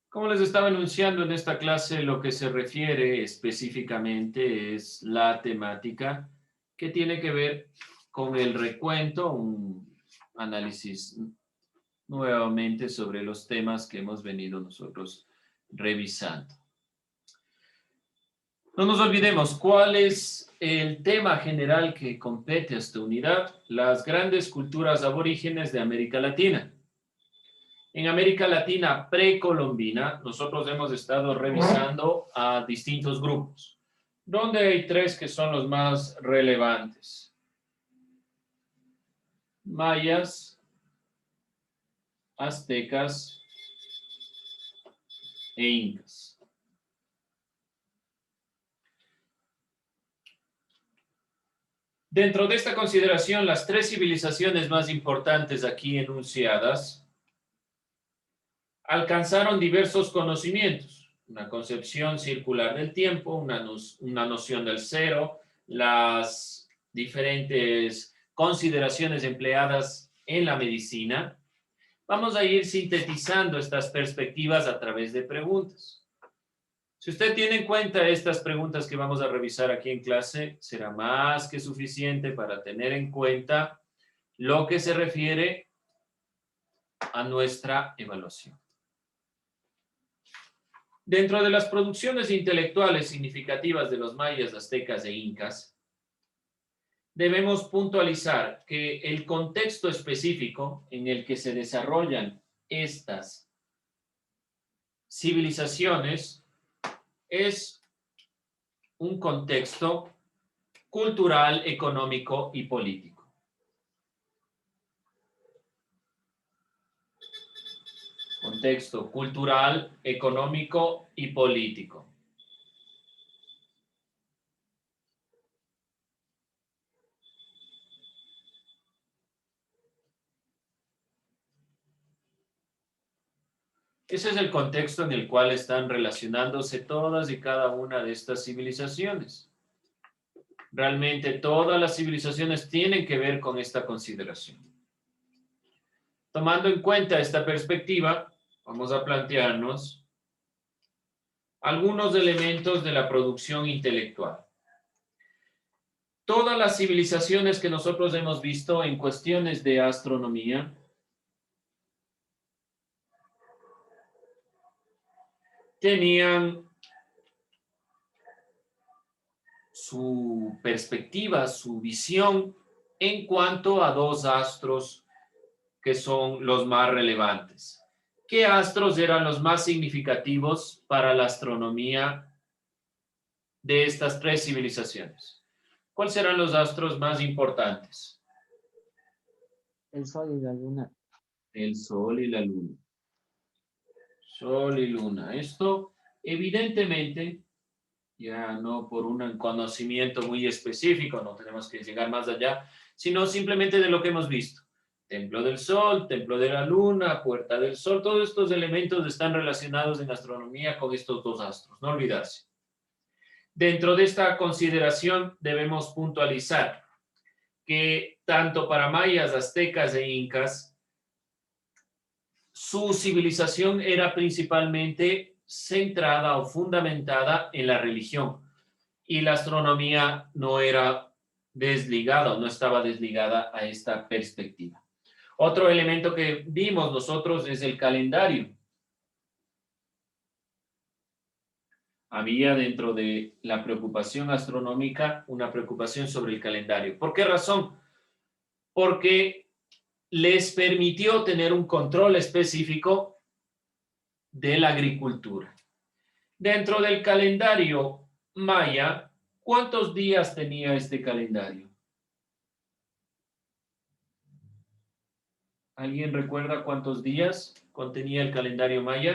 Como les estaba anunciando en esta clase, lo que se refiere específicamente es la temática que tiene que ver con el recuento, un análisis nuevamente sobre los temas que hemos venido nosotros revisando. No nos olvidemos cuál es el tema general que compete a esta unidad: las grandes culturas aborígenes de América Latina. En América Latina precolombina, nosotros hemos estado revisando a distintos grupos, donde hay tres que son los más relevantes: mayas, aztecas e incas. Dentro de esta consideración, las tres civilizaciones más importantes aquí enunciadas alcanzaron diversos conocimientos: una concepción circular del tiempo, una noción del cero, las diferentes consideraciones empleadas en la medicina. Vamos a ir sintetizando estas perspectivas a través de preguntas. Si usted tiene en cuenta estas preguntas que vamos a revisar aquí en clase, será más que suficiente para tener en cuenta lo que se refiere a nuestra evaluación. Dentro de las producciones intelectuales significativas de los mayas, aztecas e incas, debemos puntualizar que el contexto específico en el que se desarrollan estas civilizaciones es un contexto cultural, económico y político. Contexto cultural, económico y político. Ese es el contexto en el cual están relacionándose todas y cada una de estas civilizaciones. Realmente todas las civilizaciones tienen que ver con esta consideración. Tomando en cuenta esta perspectiva, vamos a plantearnos algunos elementos de la producción intelectual. Todas las civilizaciones que nosotros hemos visto en cuestiones de astronomía tenían su perspectiva, su visión en cuanto a dos astros que son los más relevantes. ¿Qué astros eran los más significativos para la astronomía de estas tres civilizaciones? ¿Cuáles serán los astros más importantes? El Sol y la Luna. El Sol y la Luna. Sol y Luna. Esto, evidentemente, ya no por un conocimiento muy específico, no tenemos que llegar más allá, sino simplemente de lo que hemos visto. Templo del Sol, Templo de la Luna, Puerta del Sol, todos estos elementos están relacionados en astronomía con estos dos astros, no olvidarse. Dentro de esta consideración debemos puntualizar que tanto para mayas, aztecas e incas, su civilización era principalmente centrada o fundamentada en la religión, y la astronomía no era desligada o no estaba desligada a esta perspectiva. Otro elemento que vimos nosotros es el calendario. Había dentro de la preocupación astronómica una preocupación sobre el calendario. ¿Por qué razón? Porque les permitió tener un control específico de la agricultura. Dentro del calendario maya, ¿cuántos días tenía este calendario? ¿Alguien recuerda cuántos días contenía el calendario maya?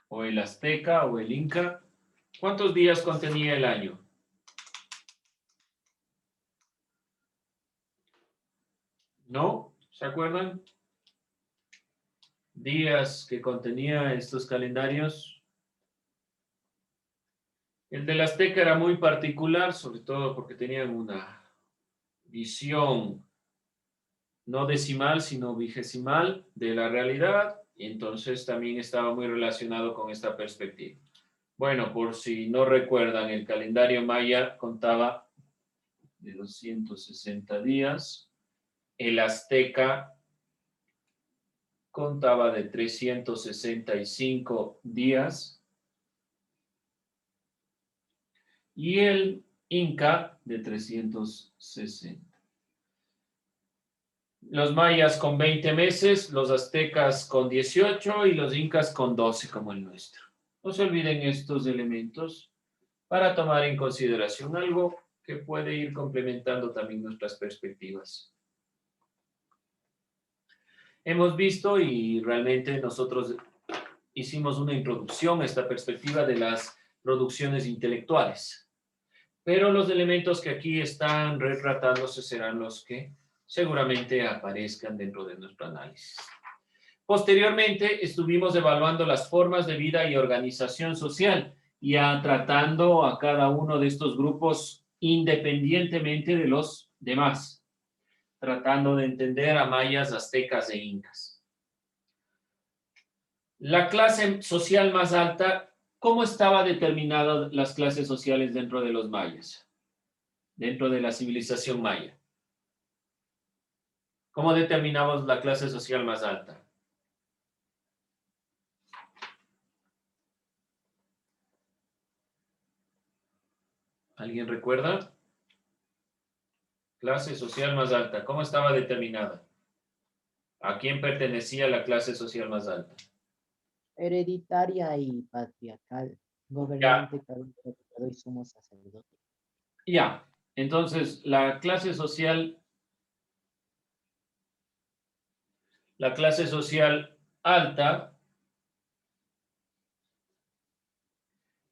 O el azteca o el inca. ¿Cuántos días contenía el año? ¿No? ¿Se acuerdan? Días que contenía estos calendarios. El del azteca era muy particular, sobre todo porque tenían una visión no decimal, sino vigesimal de la realidad, y entonces también estaba muy relacionado con esta perspectiva. Bueno, por si no recuerdan, el calendario maya contaba de 260 días, el azteca contaba de 365 días y el inca de 360. Los mayas con 20 meses, los aztecas con 18 y los incas con 12 como el nuestro. No se olviden estos elementos para tomar en consideración algo que puede ir complementando también nuestras perspectivas. Hemos visto y realmente nosotros hicimos una introducción a esta perspectiva de las producciones intelectuales. Pero los elementos que aquí están retratándose serán los que seguramente aparezcan dentro de nuestro análisis. Posteriormente, estuvimos evaluando las formas de vida y organización social, ya tratando a cada uno de estos grupos independientemente de los demás, tratando de entender a mayas, aztecas e incas. La clase social más alta, ¿cómo estaba determinadas las clases sociales dentro de los mayas? Dentro de la civilización maya. ¿Cómo determinamos la clase social más alta? ¿Alguien recuerda? Clase social más alta. ¿Cómo estaba determinada? ¿A quién pertenecía la clase social más alta? Hereditaria y patriarcal. Ya, Gobernante, y sumo sacerdote. ya. Entonces, la clase social alta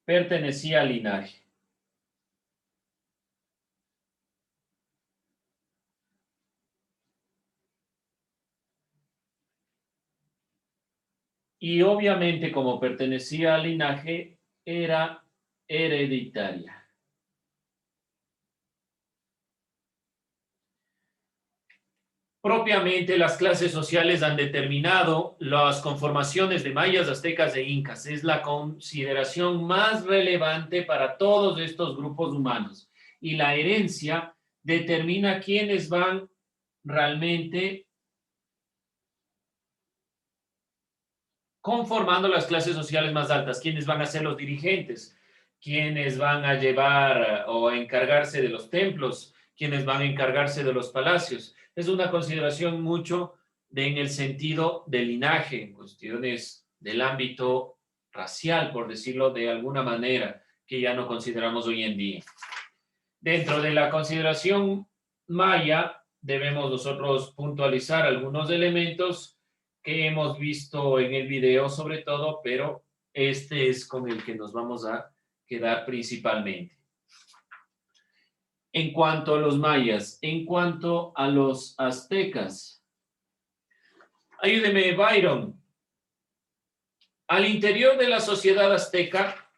pertenecía al linaje. Y obviamente, como pertenecía al linaje, era hereditaria. Propiamente, las clases sociales han determinado las conformaciones de mayas, aztecas e incas. Es la consideración más relevante para todos estos grupos humanos. Y la herencia determina quiénes van realmente conformando las clases sociales más altas, quiénes van a ser los dirigentes, quiénes van a llevar o a encargarse de los templos, quiénes van a encargarse de los palacios. Es una consideración mucho en el sentido del linaje, en cuestiones del ámbito racial, por decirlo de alguna manera, que ya no consideramos hoy en día. Dentro de la consideración maya, debemos nosotros puntualizar algunos elementos que hemos visto en el video sobre todo, pero este es con el que nos vamos a quedar principalmente. En cuanto a los mayas, en cuanto a los aztecas, ayúdeme, Byron. Al interior de la sociedad azteca,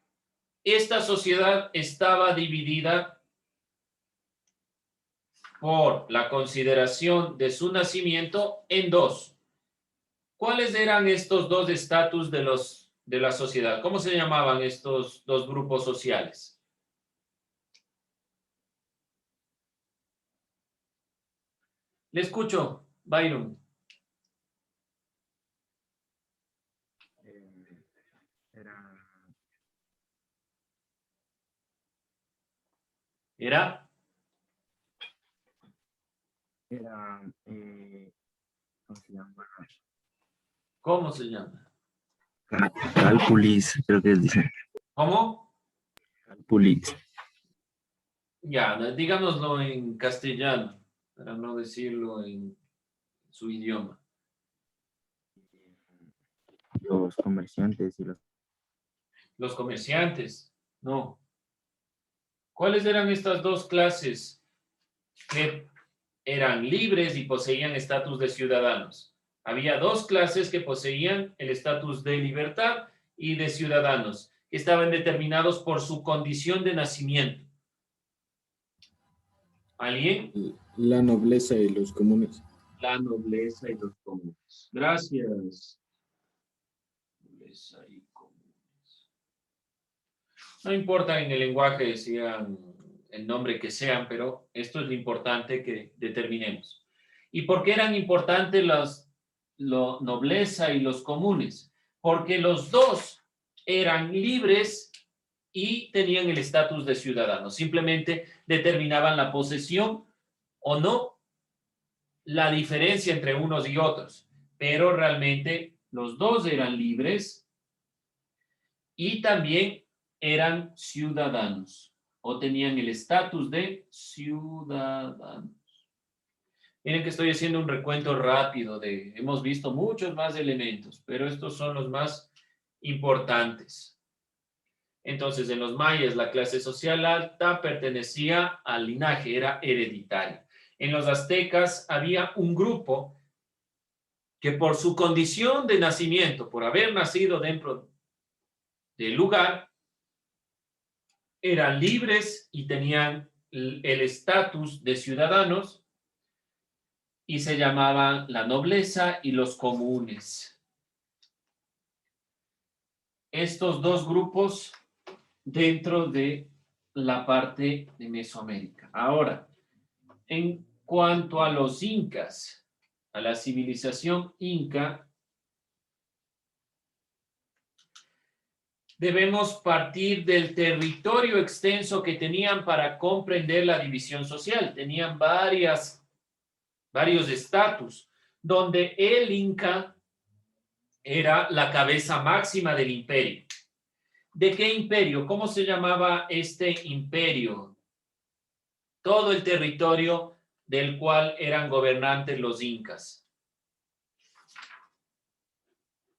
esta sociedad estaba dividida por la consideración de su nacimiento en dos. ¿Cuáles eran estos dos estatus de la sociedad? ¿Cómo se llamaban estos dos grupos sociales? Le escucho, Byron. Era ¿cómo se llama? ¿Cómo se llama? Calpulis, creo que dice. ¿Cómo? Calpulis. Ya, díganoslo en castellano, para no decirlo en su idioma. Los comerciantes y Los comerciantes, no. ¿Cuáles eran estas dos clases que eran libres y poseían estatus de ciudadanos? Había dos clases que poseían el estatus de libertad y de ciudadanos, que estaban determinados por su condición de nacimiento. ¿Alguien? La nobleza y los comunes. La nobleza y los comunes. Gracias. Nobleza y comunes. No importa en el lenguaje sean el nombre que sean, pero esto es lo importante que determinemos. ¿Y por qué eran importantes la nobleza y los comunes? Porque los dos eran libres y tenían el estatus de ciudadanos. Simplemente determinaban la posesión o no, la diferencia entre unos y otros. Pero realmente los dos eran libres y también eran ciudadanos o tenían el estatus de ciudadanos. Miren que estoy haciendo un recuento rápido hemos visto muchos más elementos, pero estos son los más importantes. Entonces, en los mayas, la clase social alta pertenecía al linaje, era hereditaria. En los aztecas había un grupo que por su condición de nacimiento, por haber nacido dentro del lugar, eran libres y tenían el estatus de ciudadanos y se llamaban la nobleza y los comunes. Estos dos grupos dentro de la parte de Mesoamérica. Ahora, en cuanto a los incas, a la civilización inca, debemos partir del territorio extenso que tenían para comprender la división social. Tenían varios estatus, donde el inca era la cabeza máxima del imperio. ¿De qué imperio? ¿Cómo se llamaba este imperio? Todo el territorio del cual eran gobernantes los incas.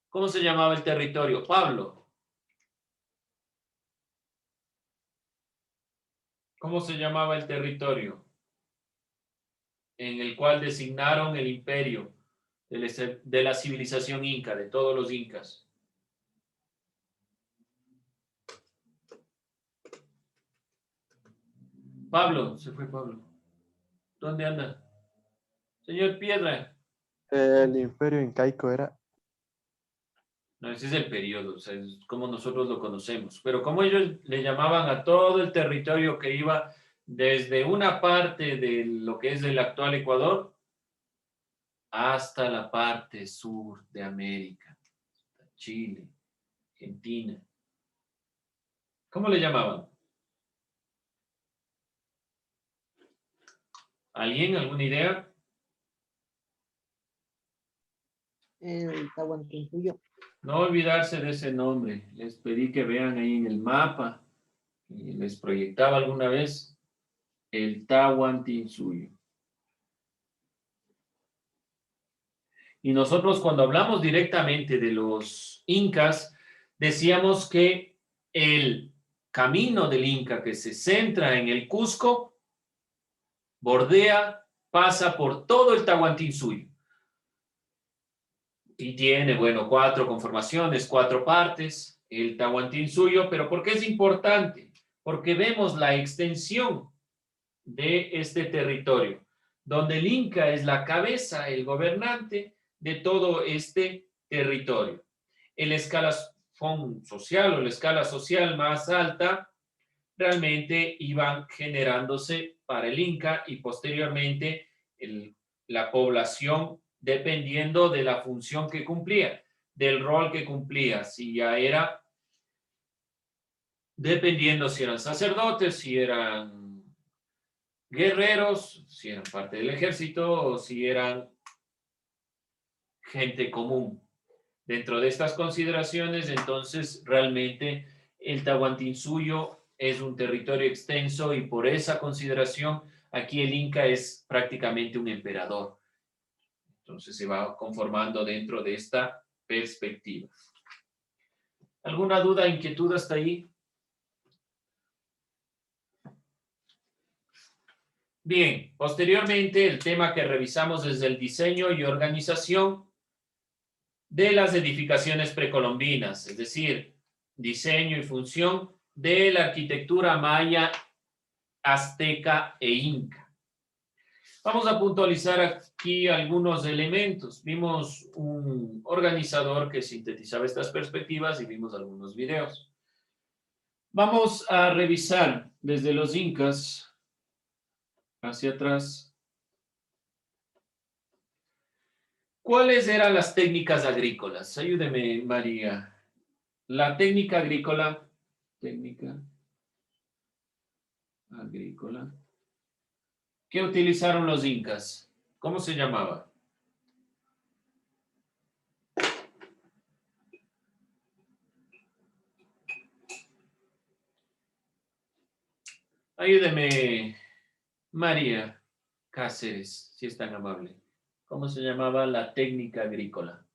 ¿Cómo se llamaba el territorio? Pablo. ¿Cómo se llamaba el territorio en el cual designaron el imperio de la civilización inca, de todos los incas? Pablo, se fue Pablo. ¿Dónde anda? Señor Piedra. El imperio incaico era. No, ese es el periodo, o sea, es como nosotros lo conocemos. Pero como ellos le llamaban a todo el territorio que iba desde una parte de lo que es el actual Ecuador hasta la parte sur de América, Chile, Argentina. ¿Cómo le llamaban? ¿Alguien? ¿Alguna idea? El Tahuantinsuyo. No olvidarse de ese nombre. Les pedí que vean ahí en el mapa. Y les proyectaba alguna vez el Tahuantinsuyo. Y nosotros cuando hablamos directamente de los incas, decíamos que el camino del Inca que se centra en el Cusco, bordea, pasa por todo el Tahuantinsuyo. Y tiene, bueno, 4 conformaciones, 4 partes, el Tahuantinsuyo. ¿Pero por qué es importante? Porque vemos la extensión de este territorio, donde el Inca es la cabeza, el gobernante de todo este territorio. El escalafón social o la escala social más alta realmente iban generándose para el Inca y posteriormente la población dependiendo de la función que cumplía, del rol que cumplía, si ya era, dependiendo si eran sacerdotes, si eran guerreros, si eran parte del ejército o si eran gente común. Dentro de estas consideraciones, entonces, realmente el Tahuantinsuyo es un territorio extenso y por esa consideración, aquí el Inca es prácticamente un emperador. Entonces, se va conformando dentro de esta perspectiva. ¿Alguna duda, inquietud hasta ahí? Bien, posteriormente el tema que revisamos es el diseño y organización de las edificaciones precolombinas, es decir, diseño y función de la arquitectura maya, azteca e inca. Vamos a puntualizar aquí algunos elementos. Vimos un organizador que sintetizaba estas perspectivas y vimos algunos videos. Vamos a revisar desde los incas hacia atrás. ¿Cuáles eran las técnicas agrícolas? Ayúdeme, María. La técnica agrícola. ¿Qué utilizaron los incas? ¿Cómo se llamaba? Ayúdeme, María Cáceres, si es tan amable. ¿Cómo se llamaba la técnica agrícola?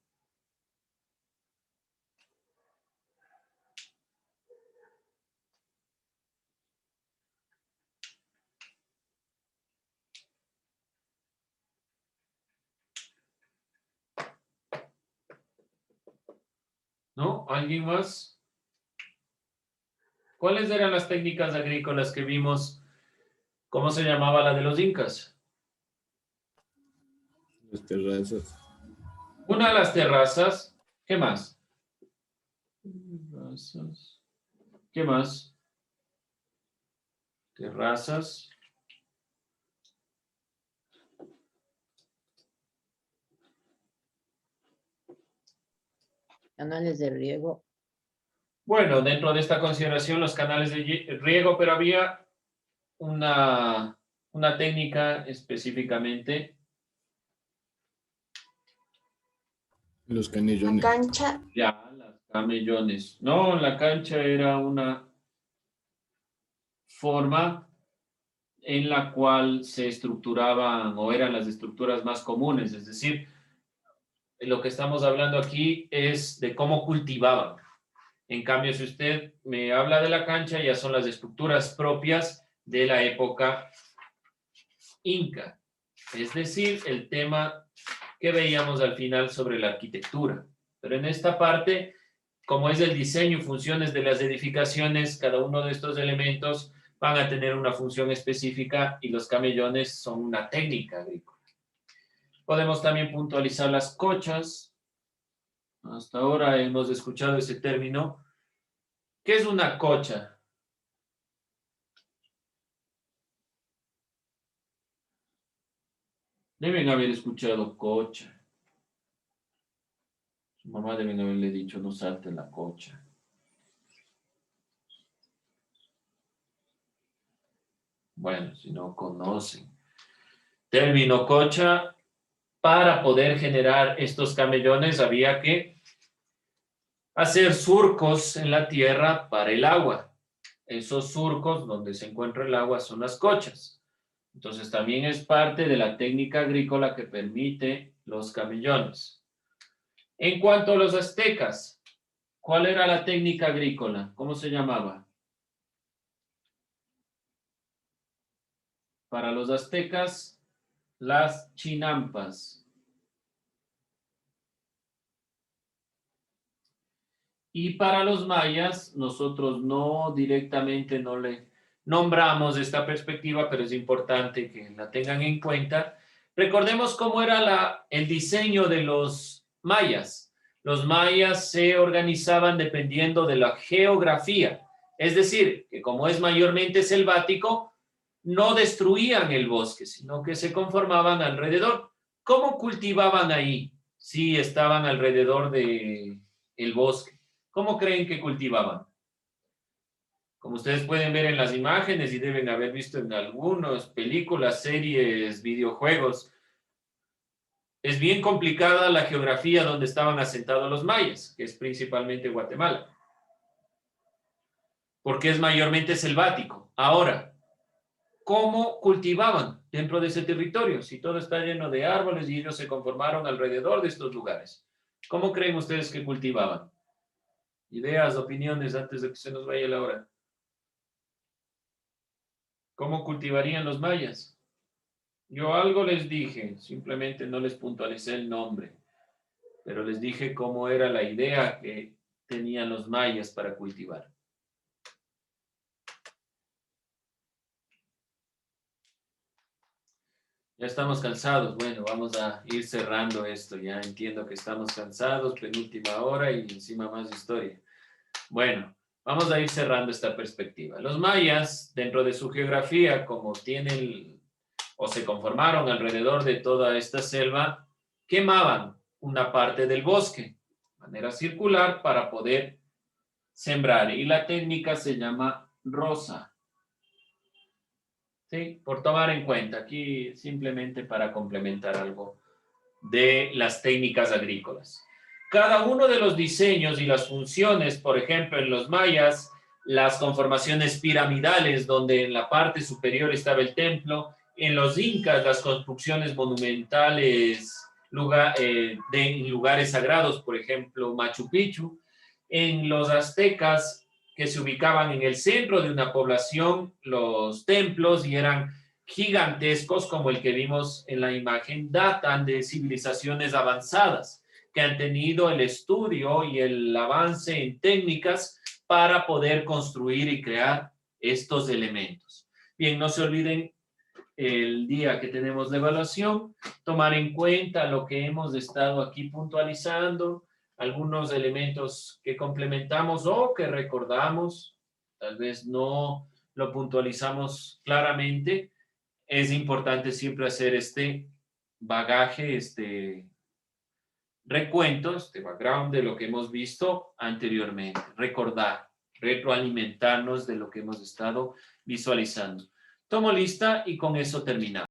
¿No? ¿Alguien más? ¿Cuáles eran las técnicas agrícolas que vimos? ¿Cómo se llamaba la de los incas? Las terrazas. Una de las terrazas. ¿Qué más? Terrazas. ¿Qué más? Terrazas. Canales de riego. Bueno, dentro de esta consideración los canales de riego, pero había una técnica específicamente. Los La canillones. cancha, Ya, las camellones. No, la cancha era una forma en la cual se estructuraban o eran las estructuras más comunes, es decir, lo que estamos hablando aquí es de cómo cultivaban. En cambio, si usted me habla de la cancha, ya son las estructuras propias de la época inca, es decir, el tema que veíamos al final sobre la arquitectura. Pero en esta parte, como es el diseño y funciones de las edificaciones, cada uno de estos elementos van a tener una función específica y los camellones son una técnica agrícola. Podemos también puntualizar las cochas. Hasta ahora hemos escuchado ese término. ¿Qué es una cocha? Deben haber escuchado cocha. Su mamá deben haberle dicho, no salte la cocha. Bueno, si no conocen. Término cocha, para poder generar estos camellones había que hacer surcos en la tierra para el agua. Esos surcos donde se encuentra el agua son las cochas. Entonces también es parte de la técnica agrícola que permite los camellones. En cuanto a los aztecas, ¿cuál era la técnica agrícola? ¿Cómo se llamaba? Para los aztecas, las chinampas. Y para los mayas, nosotros no directamente no le nombramos esta perspectiva, pero es importante que la tengan en cuenta. Recordemos cómo era el diseño de los mayas. Los mayas se organizaban dependiendo de la geografía. Es decir, que como es mayormente selvático, no destruían el bosque, sino que se conformaban alrededor. ¿Cómo cultivaban ahí? Si estaban alrededor del bosque. ¿Cómo creen que cultivaban? Como ustedes pueden ver en las imágenes y deben haber visto en algunas películas, series, videojuegos, es bien complicada la geografía donde estaban asentados los mayas, que es principalmente Guatemala, porque es mayormente selvático. Ahora, ¿cómo cultivaban dentro de ese territorio? Si todo está lleno de árboles y ellos se conformaron alrededor de estos lugares, ¿cómo creen ustedes que cultivaban? Ideas, opiniones antes de que se nos vaya la hora. ¿Cómo cultivarían los mayas? Yo algo les dije, simplemente no les puntualicé el nombre, pero les dije cómo era la idea que tenían los mayas para cultivar. Ya estamos cansados. Bueno, vamos a ir cerrando esto. Ya entiendo que estamos cansados, penúltima hora y encima más historia. Bueno, vamos a ir cerrando esta perspectiva. Los mayas, dentro de su geografía, como tienen o se conformaron alrededor de toda esta selva, quemaban una parte del bosque de manera circular para poder sembrar. Y la técnica se llama roza. ¿Sí? Por tomar en cuenta, aquí simplemente para complementar algo de las técnicas agrícolas. Cada uno de los diseños y las funciones, por ejemplo, en los mayas, las conformaciones piramidales, donde en la parte superior estaba el templo, en los incas, las construcciones monumentales en lugares sagrados, por ejemplo, Machu Picchu, en los aztecas, que se ubicaban en el centro de una población, los templos, y eran gigantescos, como el que vimos en la imagen, datan de civilizaciones avanzadas que han tenido el estudio y el avance en técnicas para poder construir y crear estos elementos. Bien, no se olviden el día que tenemos la evaluación, tomar en cuenta lo que hemos estado aquí puntualizando, algunos elementos que complementamos o que recordamos, tal vez no lo puntualizamos claramente. Es importante siempre hacer este bagaje, este recuento, este background de lo que hemos visto anteriormente, recordar, retroalimentarnos de lo que hemos estado visualizando. Tomo lista y con eso terminamos.